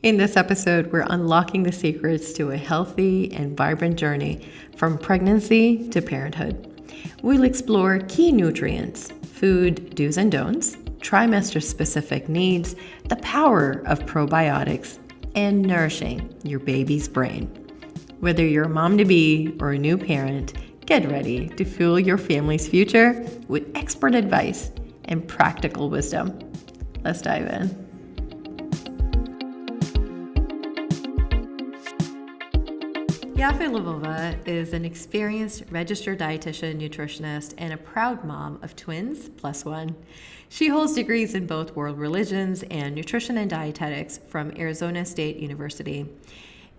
In this episode, we're unlocking the secrets to a healthy and vibrant journey from pregnancy to parenthood. We'll explore key nutrients, food do's and don'ts, trimester-specific needs, the power of probiotics, and nourishing your baby's brain. Whether you're a mom-to-be or a new parent, get ready to fuel your family's future with expert advice and practical wisdom. Let's dive in. Yaffi Lvova is an experienced registered dietitian, nutritionist, and a proud mom of twins plus one. She holds degrees in both world religions and nutrition and dietetics from Arizona State University.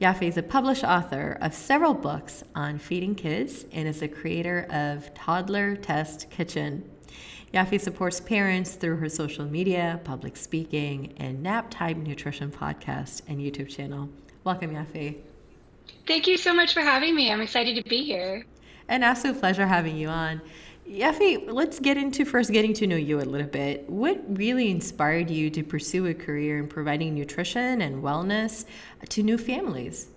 Yaffi is a published author of several books on feeding kids and is the creator of Toddler Test Kitchen. Yaffi supports parents through her social media, public speaking, and nap-time nutrition podcast and YouTube channel. Welcome, Yaffi. Thank you so much for having me. I'm excited to be here. An absolute pleasure having you on. Yaffi, let's get into first getting to know you a little bit. What really inspired you to pursue a career in providing nutrition and wellness to new families?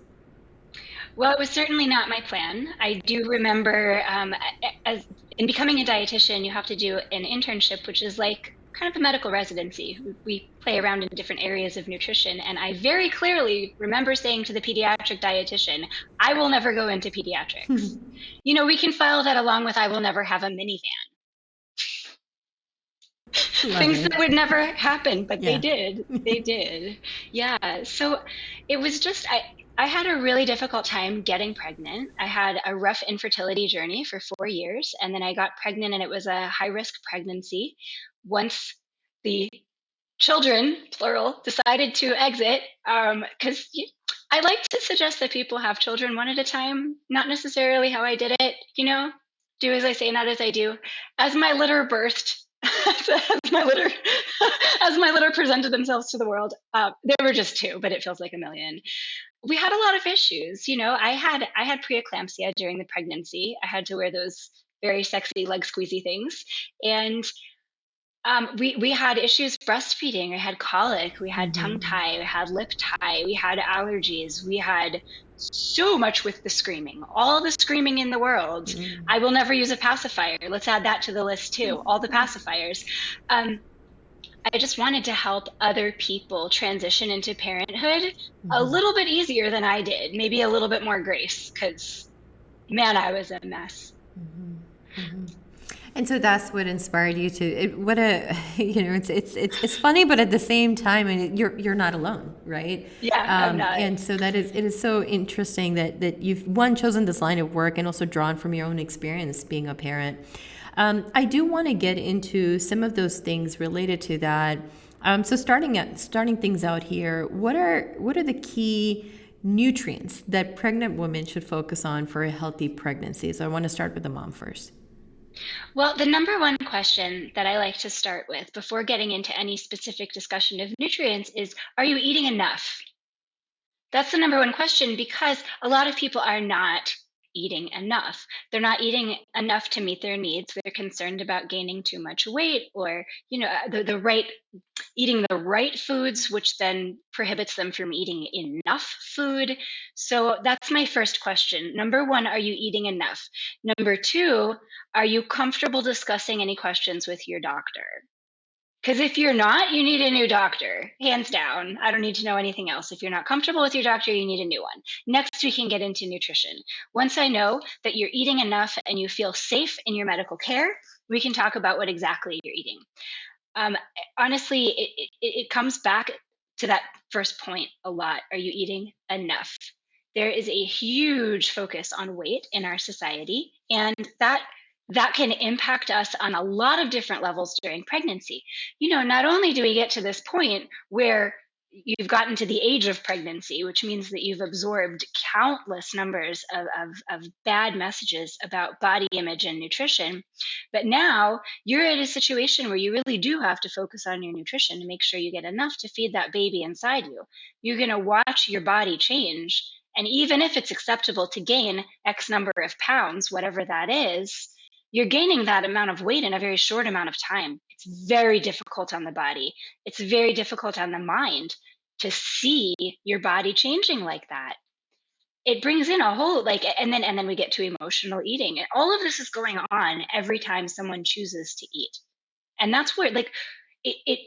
Well, it was certainly not my plan. I do remember as in becoming a dietitian, you have to do an internship, which is like kind of a medical residency. We play around in different areas of nutrition. And I very clearly remember saying to the pediatric dietitian, I will never go into pediatrics. We can file that along with I will never have a minivan. Things that would never happen, but Yeah. they did. They did. Yeah. So it was just, I had a really difficult time getting pregnant. I had a rough infertility journey for 4 years, and then I got pregnant, and it was a high risk pregnancy. Once the children, plural, decided to exit, because I like to suggest that people have children one at a time, not necessarily how I did it, do as I say, not as I do. As my litter birthed, as my litter presented themselves to the world, there were just two, but it feels like a million. We had a lot of issues. I had preeclampsia during the pregnancy. I had to wear those very sexy leg squeezy things, and we had issues breastfeeding. I had colic. We had tongue tie. We had lip tie. We had allergies. We had so much with the screaming, all the screaming in the world. I will never use a pacifier. Let's add that to the list too. All the pacifiers. I just wanted to help other people transition into parenthood a little bit easier than I did, maybe a little bit more grace, because man, I was a mess. And so that's what inspired you to it's funny, but at the same time, and you're not alone, right? Yeah, I'm not. And so it is so interesting that you've chosen this line of work and also drawn from your own experience being a parent. I do want to get into some of those things related to that. So starting things out here, what are the key nutrients that pregnant women should focus on for a healthy pregnancy? So I want to start with the mom first. Well, the number one question that I like to start with before getting into any specific discussion of nutrients is, are you eating enough? That's the number one question, because a lot of people are not eating enough. They're not eating enough to meet their needs. They're concerned about gaining too much weight, or eating the right foods, which then prohibits them from eating enough food. So that's my first question. Number one, are you eating enough? Number two, are you comfortable discussing any questions with your doctor? Because if you're not, you need a new doctor, hands down. I don't need to know anything else. If you're not comfortable with your doctor, you need a new one. Next, we can get into nutrition. Once I know that you're eating enough and you feel safe in your medical care, we can talk about what exactly you're eating. Honestly, it comes back to that first point a lot. Are you eating enough? There is a huge focus on weight in our society, and that can impact us on a lot of different levels during pregnancy. Not only do we get to this point where you've gotten to the age of pregnancy, which means that you've absorbed countless numbers of bad messages about body image and nutrition, but now you're in a situation where you really do have to focus on your nutrition to make sure you get enough to feed that baby inside you. You're going to watch your body change, and even if it's acceptable to gain X number of pounds, whatever that is, you're gaining that amount of weight in a very short amount of time. It's very difficult on the body. It's very difficult on the mind. to see your body changing like that. It brings in a whole and then we get to emotional eating. And all of this is going on every time someone chooses to eat. And that's where it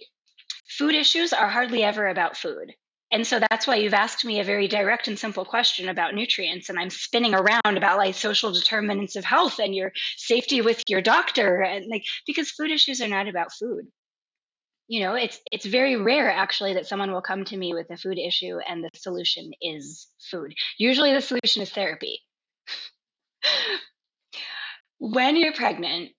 food issues are hardly ever about food. And so that's why you've asked me a very direct and simple question about nutrients, and I'm spinning around about like social determinants of health and your safety with your doctor, and because food issues are not about food. It's very rare actually that someone will come to me with a food issue and the solution is food. Usually the solution is therapy. When you're pregnant,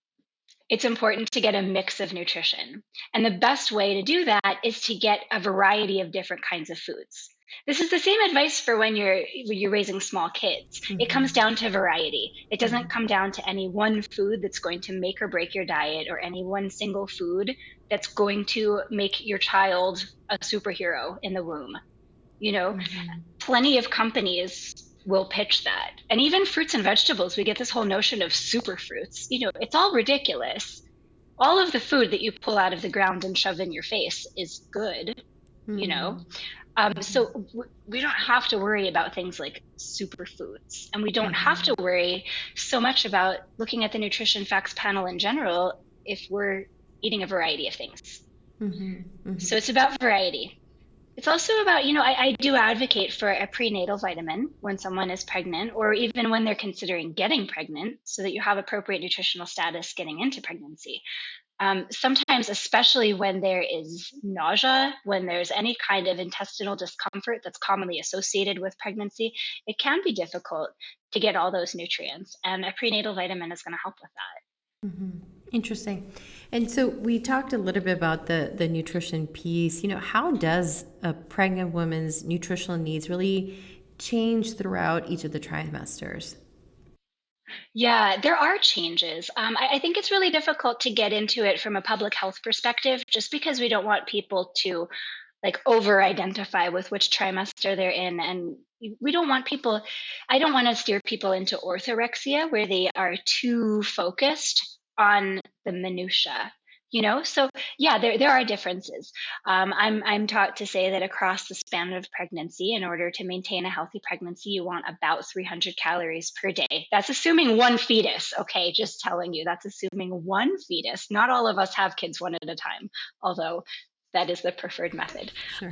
it's important to get a mix of nutrition. And the best way to do that is to get a variety of different kinds of foods. This is the same advice for when you're raising small kids. It comes down to variety. It doesn't come down to any one food that's going to make or break your diet, or any one single food that's going to make your child a superhero in the womb. Plenty of companies will pitch that. And even fruits and vegetables, we get this whole notion of superfruits. It's all ridiculous. All of the food that you pull out of the ground and shove in your face is good, you know? So we don't have to worry about things like superfoods. And we don't have to worry so much about looking at the nutrition facts panel in general if we're eating a variety of things. So it's about variety. It's also about, I do advocate for a prenatal vitamin when someone is pregnant, or even when they're considering getting pregnant, so that you have appropriate nutritional status getting into pregnancy. Sometimes, especially when there is nausea, when there's any kind of intestinal discomfort that's commonly associated with pregnancy, it can be difficult to get all those nutrients. And a prenatal vitamin is going to help with that. Interesting. And so we talked a little bit about the nutrition piece. How does a pregnant woman's nutritional needs really change throughout each of the trimesters? Yeah, there are changes. I think it's really difficult to get into it from a public health perspective, just because we don't want people to over identify with which trimester they're in. And I don't want to steer people into orthorexia where they are too focused on the minutia. So yeah, there are differences. I'm taught to say that across the span of pregnancy, in order to maintain a healthy pregnancy, you want about 300 calories per day. That's assuming one fetus. Okay, just telling you, that's assuming one fetus. Not all of us have kids one at a time, although that is the preferred method. Sure.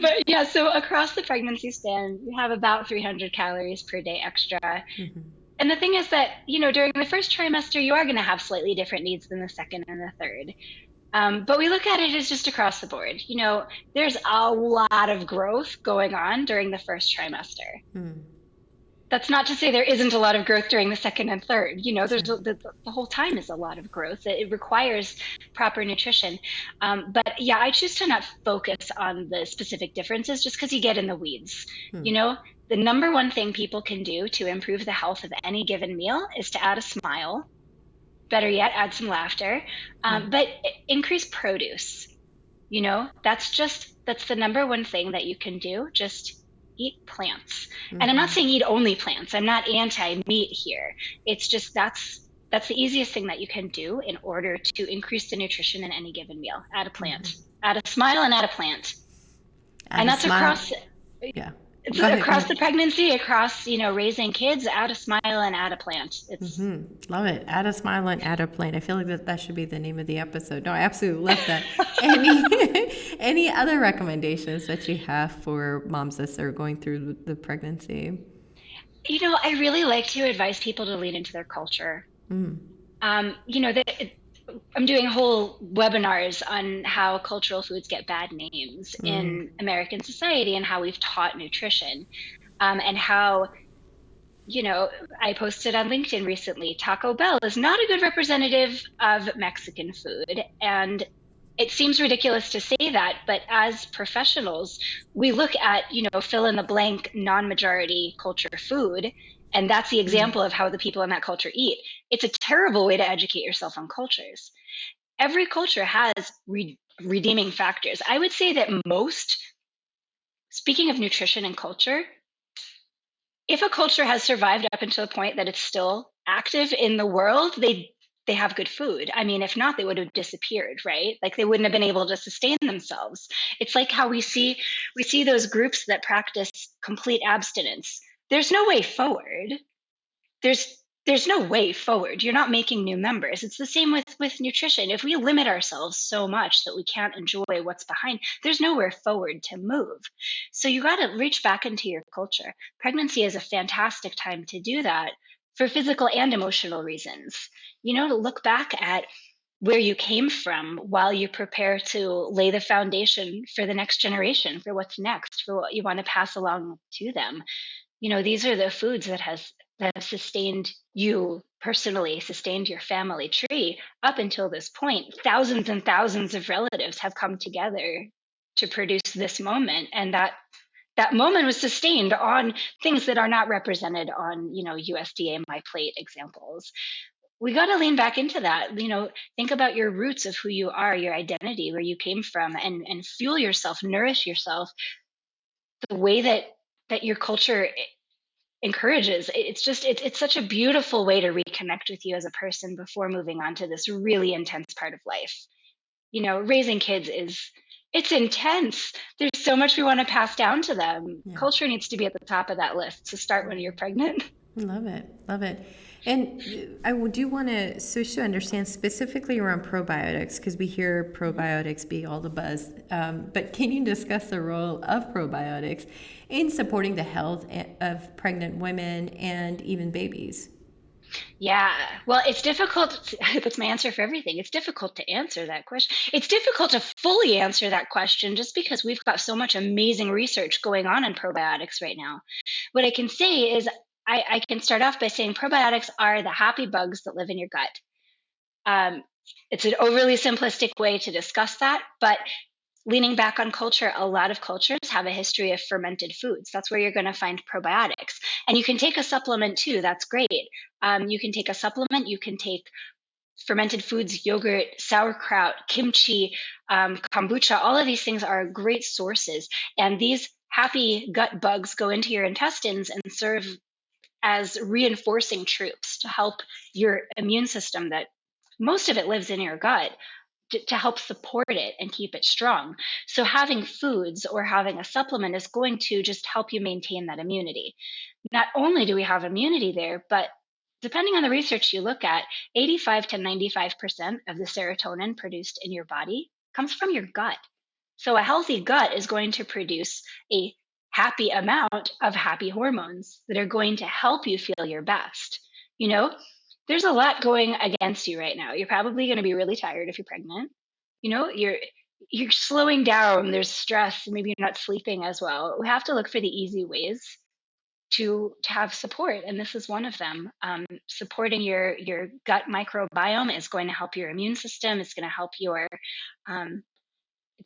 But yeah, so across the pregnancy span, you have about 300 calories per day extra. And the thing is that, during the first trimester, you are going to have slightly different needs than the second and the third. But we look at it as just across the board. There's a lot of growth going on during the first trimester. That's not to say there isn't a lot of growth during the second and third. There's the whole time is a lot of growth. It requires proper nutrition. But yeah, I choose to not focus on the specific differences just because you get in the weeds. The number one thing people can do to improve the health of any given meal is to add a smile. Better yet, add some laughter, but increase produce. That's the number one thing that you can do. Just eat plants. And I'm not saying eat only plants. I'm not anti-meat here. It's just that's the easiest thing that you can do in order to increase the nutrition in any given meal. Add a plant. Add a smile and add a plant. And that's across the pregnancy, across raising kids. Add a smile and add a plant. It's Love it. Add a smile and add a plant. I feel like that should be the name of the episode. No, I absolutely love that. Any other recommendations that you have for moms that are going through the pregnancy? I really like to advise people to lean into their culture. I'm doing whole webinars on how cultural foods get bad names in American society, and how we've taught nutrition, and how, I posted on LinkedIn recently, Taco Bell is not a good representative of Mexican food. And it seems ridiculous to say that, but as professionals, we look at, fill in the blank non-majority culture food, and that's the example of how the people in that culture eat. It's a terrible way to educate yourself on cultures. Every culture has redeeming factors. I would say that speaking of nutrition and culture, if a culture has survived up until the point that it's still active in the world, they they have good food. I mean, if not, they would have disappeared, right? Like they wouldn't have been able to sustain themselves. It's like how we see those groups that practice complete abstinence. There's no way forward. There's no way forward. You're not making new members. It's the same with nutrition. If we limit ourselves so much that we can't enjoy what's behind, there's nowhere forward to move. So you got to reach back into your culture. Pregnancy is a fantastic time to do that for physical and emotional reasons. To look back at where you came from while you prepare to lay the foundation for the next generation, for what's next, for what you want to pass along to them. These are the foods that have sustained you personally, sustained your family tree up until this point. Thousands and thousands of relatives have come together to produce this moment, and that moment was sustained on things that are not represented on USDA My Plate examples. We got to lean back into that. Think about your roots of who you are, your identity, where you came from, and fuel yourself, nourish yourself the way that your culture encourages. It's such a beautiful way to reconnect with you as a person before moving on to this really intense part of life. Raising kids it's intense. There's so much we want to pass down to them. Yeah. Culture needs to be at the top of that list to start when you're pregnant. Love it. Love it. And I do want to switch to understand specifically around probiotics, because we hear probiotics be all the buzz. But can you discuss the role of probiotics in supporting the health of pregnant women and even babies? Yeah. Well, it's difficult. That's my answer for everything. It's difficult to answer that question. It's difficult to fully answer that question just because we've got so much amazing research going on in probiotics right now. What I can say is I can start off by saying probiotics are the happy bugs that live in your gut. It's an overly simplistic way to discuss that, but leaning back on culture, a lot of cultures have a history of fermented foods. That's where you're going to find probiotics. And you can take a supplement too. That's great. You can take a supplement. You can take fermented foods, yogurt, sauerkraut, kimchi, kombucha. All of these things are great sources. And these happy gut bugs go into your intestines and serve as reinforcing troops to help your immune system, that most of it lives in your gut, to help support it and keep it strong. So having foods or having a supplement is going to just help you maintain that immunity. Not only do we have immunity there, but depending on the research you look at, 85 to 95% of the serotonin produced in your body comes from your gut. So a healthy gut is going to produce a happy amount of happy hormones that are going to help you feel your best. There's a lot going against you right now. You're probably going to be really tired if you're pregnant. You're slowing down. There's stress. Maybe you're not sleeping as well. We have to look for the easy ways to have support, and this is one of them. Supporting your gut microbiome is going to help your immune system. It's going to help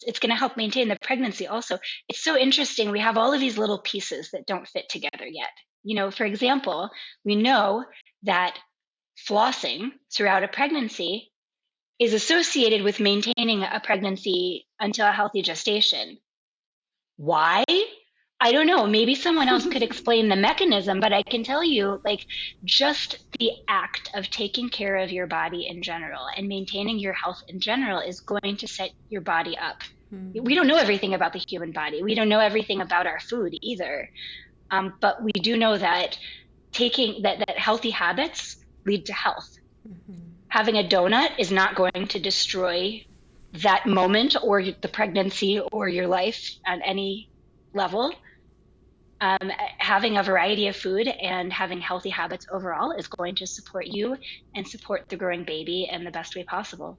it's going to help maintain the pregnancy also. It's so interesting. We have all of these little pieces that don't fit together yet. For example, we know that flossing throughout a pregnancy is associated with maintaining a pregnancy until a healthy gestation. Why? I don't know. Maybe someone else could explain the mechanism, but I can tell you, just the act of taking care of your body in general and maintaining your health in general is going to set your body up. We don't know everything about the human body. We don't know everything about our food either. But we do know that that healthy habits lead to health. Having a donut is not going to destroy that moment or the pregnancy or your life at any level. Having a variety of food and having healthy habits overall is going to support you and support the growing baby in the best way possible.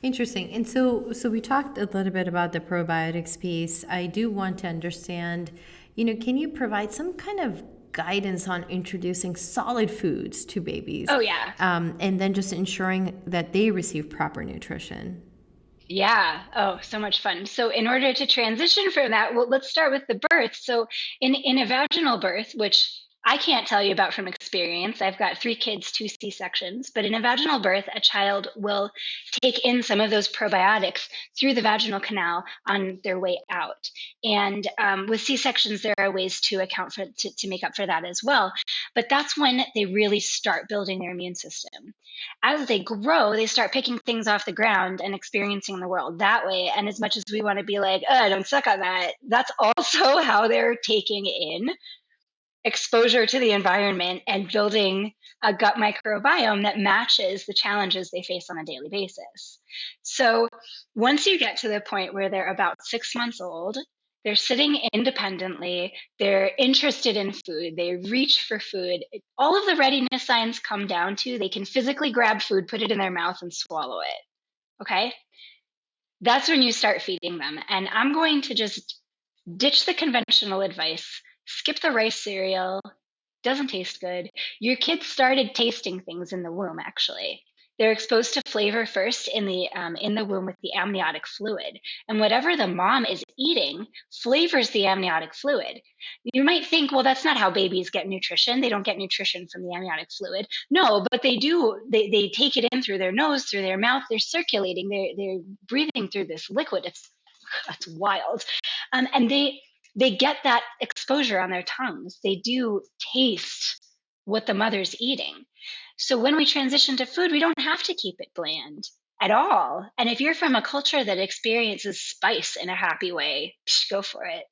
Interesting. And so we talked a little bit about the probiotics piece. I do want to understand, can you provide some kind of guidance on introducing solid foods to babies? Oh, yeah. And then just ensuring that they receive proper nutrition. Yeah. Oh, so much fun. So in order to transition from that, well, let's start with the birth. So in a vaginal birth, which I can't tell you about from experience. I've got 3 kids, 2 C-sections, but in a vaginal birth, a child will take in some of those probiotics through the vaginal canal on their way out. And with C-sections, there are ways to account for to make up for that as well. But that's when they really start building their immune system. As they grow, they start picking things off the ground and experiencing the world that way. And as much as we want to be like, oh, don't suck on that, that's also how they're taking in exposure to the environment and building a gut microbiome that matches the challenges they face on a daily basis. So once you get to the point where they're about 6 months old, they're sitting independently, they're interested in food, they reach for food. All of the readiness signs come down to they can physically grab food, put it in their mouth, and swallow it. Okay? That's when you start feeding them. And I'm going to just ditch the conventional advice, skip the rice cereal, doesn't taste good. Your kids started tasting things in the womb, actually. They're exposed to flavor first in the womb with the amniotic fluid. And whatever the mom is eating flavors the amniotic fluid. You might think, well, that's not how babies get nutrition. They don't get nutrition from the amniotic fluid. No, but they do. They take it in through their nose, through their mouth. They're circulating. They're breathing through this liquid. That's wild. And they get that exposure on their tongues. They do taste what the mother's eating. So when we transition to food, we don't have to keep it bland at all. And if you're from a culture that experiences spice in a happy way, go for it.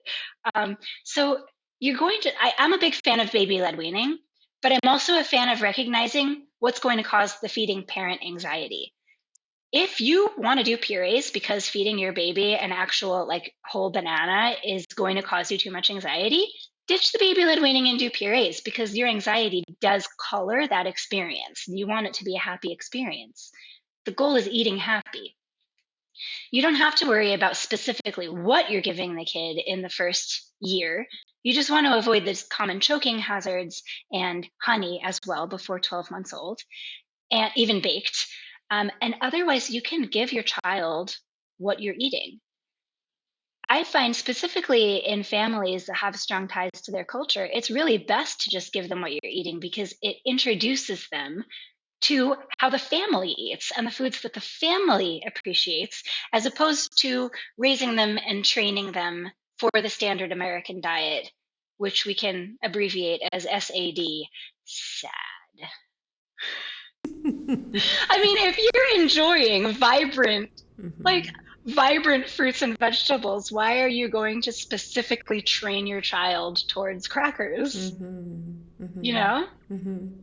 So you're going to, I'm a big fan of baby-led weaning, but I'm also a fan of recognizing what's going to cause the feeding parent anxiety. If you want to do purees because feeding your baby an actual whole banana is going to cause you too much anxiety, ditch the baby-led weaning and do purees because your anxiety does color that experience. You want it to be a happy experience. The goal is eating happy. You don't have to worry about specifically what you're giving the kid in the first year. You just want to avoid the common choking hazards and honey as well before 12 months old, and even baked. And otherwise, you can give your child what you're eating. I find specifically in families that have strong ties to their culture, it's really best to just give them what you're eating because it introduces them to how the family eats and the foods that the family appreciates, as opposed to raising them and training them for the standard American diet, which we can abbreviate as SAD, sad. I mean, if you're enjoying vibrant fruits and vegetables, why are you going to specifically train your child towards crackers? You know? And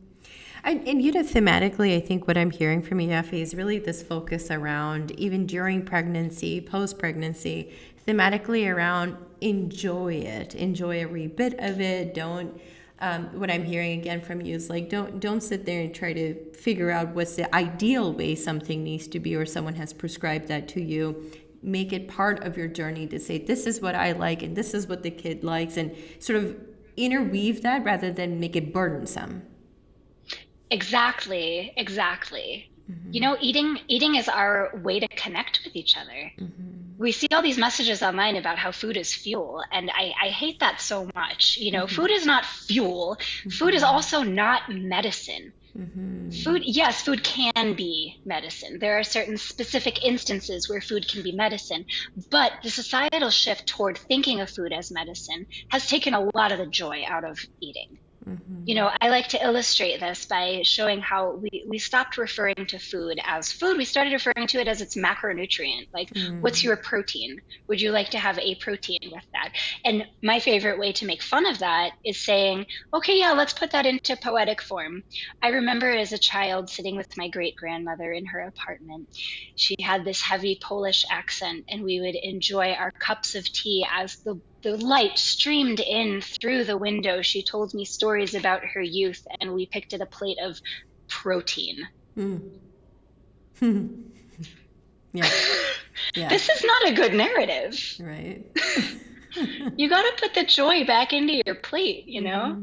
thematically, I think what I'm hearing from you, Yaffi, is really this focus around even during pregnancy, post-pregnancy, thematically around enjoy it, enjoy every bit of it. Don't. What I'm hearing again from you is don't sit there and try to figure out what's the ideal way something needs to be or someone has prescribed that to you. Make it part of your journey to say, this is what I like and this is what the kid likes, and sort of interweave that rather than make it burdensome. Exactly. You know, eating is our way to connect with each other. We see all these messages online about how food is fuel, and I hate that so much. You know, food is not fuel. Food is also not medicine. Food can be medicine. There are certain specific instances where food can be medicine, but the societal shift toward thinking of food as medicine has taken a lot of the joy out of eating. You know, I like to illustrate this by showing how we stopped referring to food as food. We started referring to it as its macronutrient. Like, what's your protein? Would you like to have a protein with that? And my favorite way to make fun of that is saying, okay, yeah, let's put that into poetic form. I remember as a child sitting with my great-grandmother in her apartment. She had this heavy Polish accent, and we would enjoy our cups of tea as the light streamed in through the window. She told me stories about her youth, and we picked at a plate of protein. Yeah. This is not a good narrative. Right. You got to put the joy back into your plate, you know?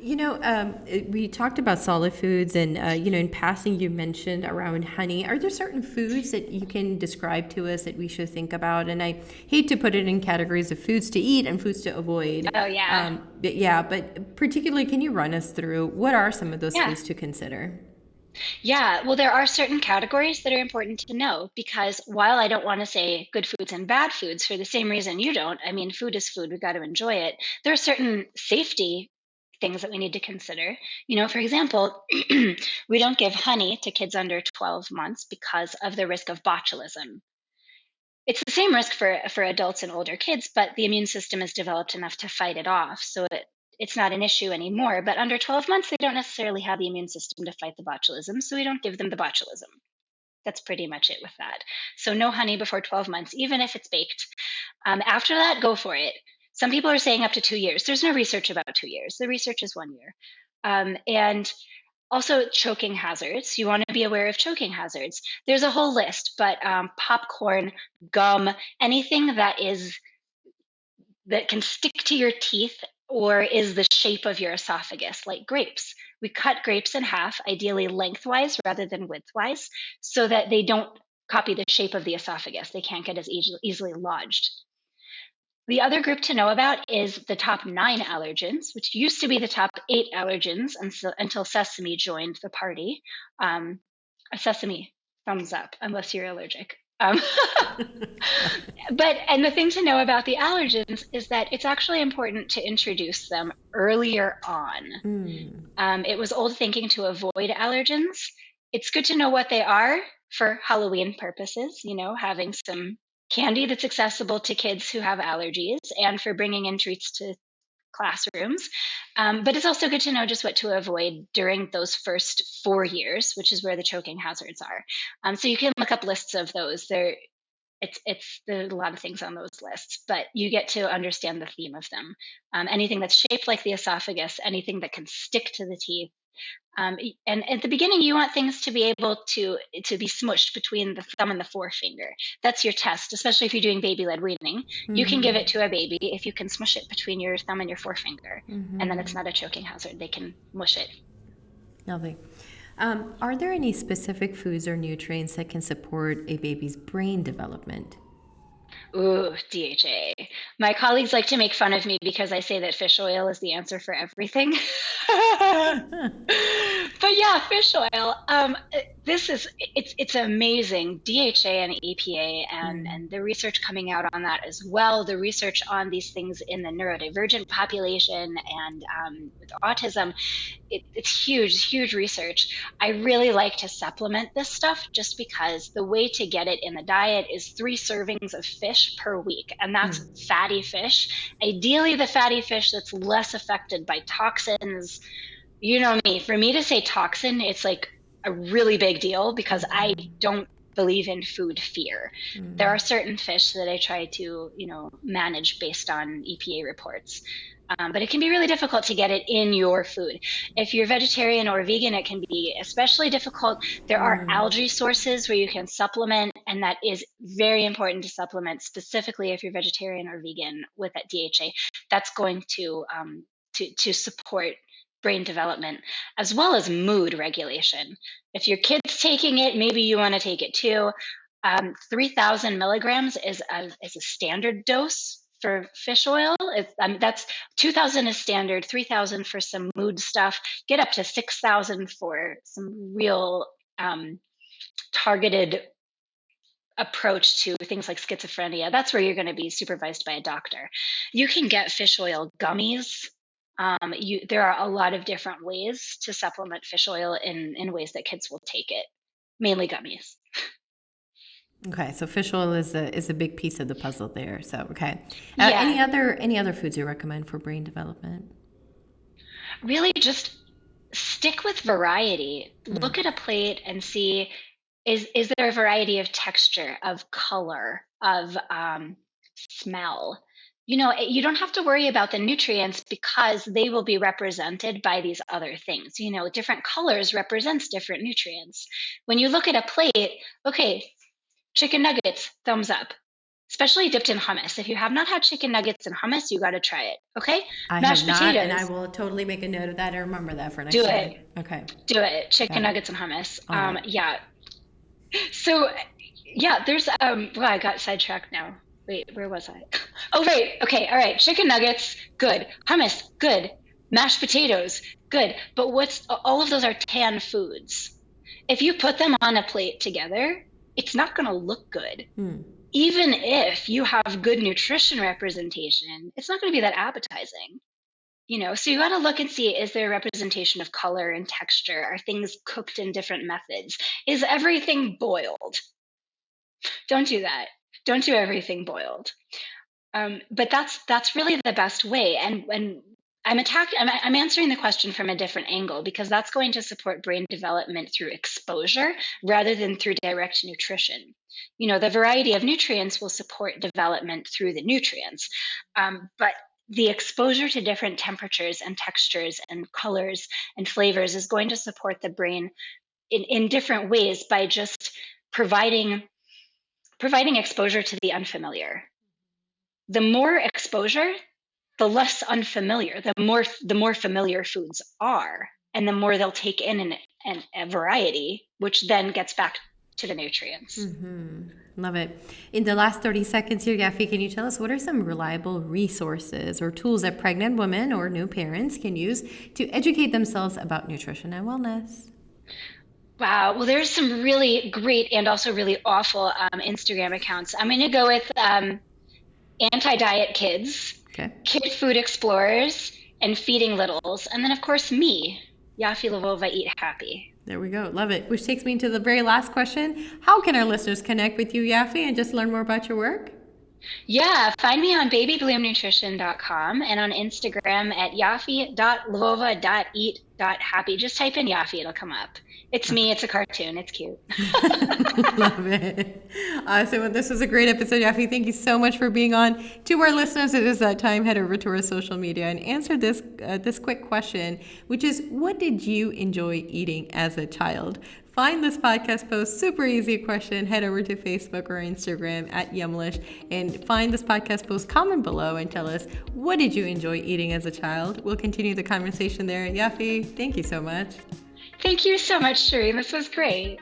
We talked about solid foods, and in passing, you mentioned around honey. Are there certain foods that you can describe to us that we should think about? And I hate to put it in categories of foods to eat and foods to avoid. Oh, yeah. But particularly, can you run us through what are some of those Yeah. foods to consider? Yeah, well, there are certain categories that are important to know because while I don't want to say good foods and bad foods for the same reason you don't, I mean, food is food, we've got to enjoy it. There are certain safety things that we need to consider. For example, we don't give honey to kids under 12 months because of the risk of botulism. It's the same risk for adults and older kids, but the immune system is developed enough to fight it off. So it's not an issue anymore. But under 12 months, they don't necessarily have the immune system to fight the botulism. So we don't give them the botulism. That's pretty much it with that. So no honey before 12 months, even if it's baked. After that, go for it. Some people are saying up to 2 years. There's no research about 2 years. The research is 1 year. And also, choking hazards. You want to be aware of choking hazards. There's a whole list, but popcorn, gum, anything that can stick to your teeth or is the shape of your esophagus, like grapes. We cut grapes in half, ideally lengthwise rather than widthwise, so that they don't copy the shape of the esophagus. They can't get as easily lodged. The other group to know about is the top 9 allergens, which used to be the top 8 allergens until sesame joined the party. A sesame, thumbs up, unless you're allergic. And the thing to know about the allergens is that it's actually important to introduce them earlier on. It was old thinking to avoid allergens. It's good to know what they are for Halloween purposes, having some candy that's accessible to kids who have allergies and for bringing in treats to classrooms. But it's also good to know just what to avoid during those first 4 years, which is where the choking hazards are. So you can look up lists of those. There's a lot of things on those lists, but you get to understand the theme of them. Anything that's shaped like the esophagus, anything that can stick to the teeth. And at the beginning, you want things to be able to be smushed between the thumb and the forefinger. That's your test, especially if you're doing baby-led weaning. You can give it to a baby if you can smush it between your thumb and your forefinger, and then it's not a choking hazard. They can mush it. Lovely. Are there any specific foods or nutrients that can support a baby's brain development? Ooh, DHA. My colleagues like to make fun of me because I say that fish oil is the answer for everything. But yeah, fish oil. It's amazing. DHA and EPA and the research coming out on that as well. The research on these things in the neurodivergent population and with autism. It's huge research. I really like to supplement this stuff just because the way to get it in the diet is 3 servings of fish per week, and that's fatty fish. Ideally, the fatty fish that's less affected by toxins. You know me, for me to say toxin, it's like a really big deal because I don't believe in food fear. There are certain fish that I try to, manage based on EPA reports. But it can be really difficult to get it in your food. If you're vegetarian or vegan, it can be especially difficult. There are algae sources where you can supplement, and that is very important to supplement, specifically if you're vegetarian or vegan with that DHA. That's going to support brain development as well as mood regulation. If your kid's taking it, maybe you want to take it too. 3,000 milligrams is a standard dose for fish oil. That's 2,000 is standard, 3,000 for some mood stuff. Get up to 6,000 for some real targeted approach to things like schizophrenia. That's where you're going to be supervised by a doctor. You can get fish oil gummies. There are a lot of different ways to supplement fish oil in ways that kids will take it, mainly gummies. Okay, so fish oil is a big piece of the puzzle there. So okay, Yeah. any other foods you recommend for brain development? Really just stick with variety. Look at a plate and see, is there a variety of texture, of color, of smell? You don't have to worry about the nutrients because they will be represented by these other things. Different colors represents different nutrients. When you look at a plate, okay, chicken nuggets, thumbs up. especially dipped in hummus. If you have not had chicken nuggets and hummus, you got to try it. Okay? I have Mashed not, and I potatoes. will totally make a note of that and remember that for next Do time. it. Okay, Do it. Chicken got it. nuggets and hummus. On it. Yeah. So, yeah, there's well, I got sidetracked now. Wait, where was I? Oh, right. Okay. All right. Chicken nuggets, good. Hummus, good. Mashed potatoes, good. But all of those are tan foods. If you put them on a plate together, it's not going to look good. Even if you have good nutrition representation, it's not going to be that appetizing. So you got to look and see, is there a representation of color and texture? Are things cooked in different methods? Is everything boiled? Don't do that. Don't do everything boiled. But that's really the best way. And I'm answering the question from a different angle, because that's going to support brain development through exposure rather than through direct nutrition. The variety of nutrients will support development through the nutrients. But the exposure to different temperatures and textures and colors and flavors is going to support the brain in different ways by just providing exposure to the unfamiliar. The more exposure, the less unfamiliar, the more familiar foods are, and the more they'll take in a variety, which then gets back to the nutrients. Love it. In the last 30 seconds here, Yaffi, can you tell us what are some reliable resources or tools that pregnant women or new parents can use to educate themselves about nutrition and wellness? Wow. Well, there's some really great and also really awful Instagram accounts. I'm going to go with Anti-Diet Kids, Okay. Kid Food Explorers, and Feeding Littles. And then, of course, me, Yaffi Lvova, Eat Happy. There we go. Love it. Which takes me to the very last question. How can our listeners connect with you, Yaffi, and just learn more about your work? Yeah, find me on babybloomnutrition.com and on Instagram at yaffi.lvova.eat.happy. Just type in Yaffi, it'll come up. It's me, it's a cartoon, it's cute. Love it. So this was a great episode, Yaffi. Thank you so much for being on. To our listeners, it is that time. Head over to our social media and answer this quick question, which is, what did you enjoy eating as a child? Find this podcast post, super easy question. Head over to Facebook or Instagram at Yumlish and find this podcast post, comment below and tell us, what did you enjoy eating as a child? We'll continue the conversation there. Yaffi, thank you so much. Thank you so much, Shireen. This was great.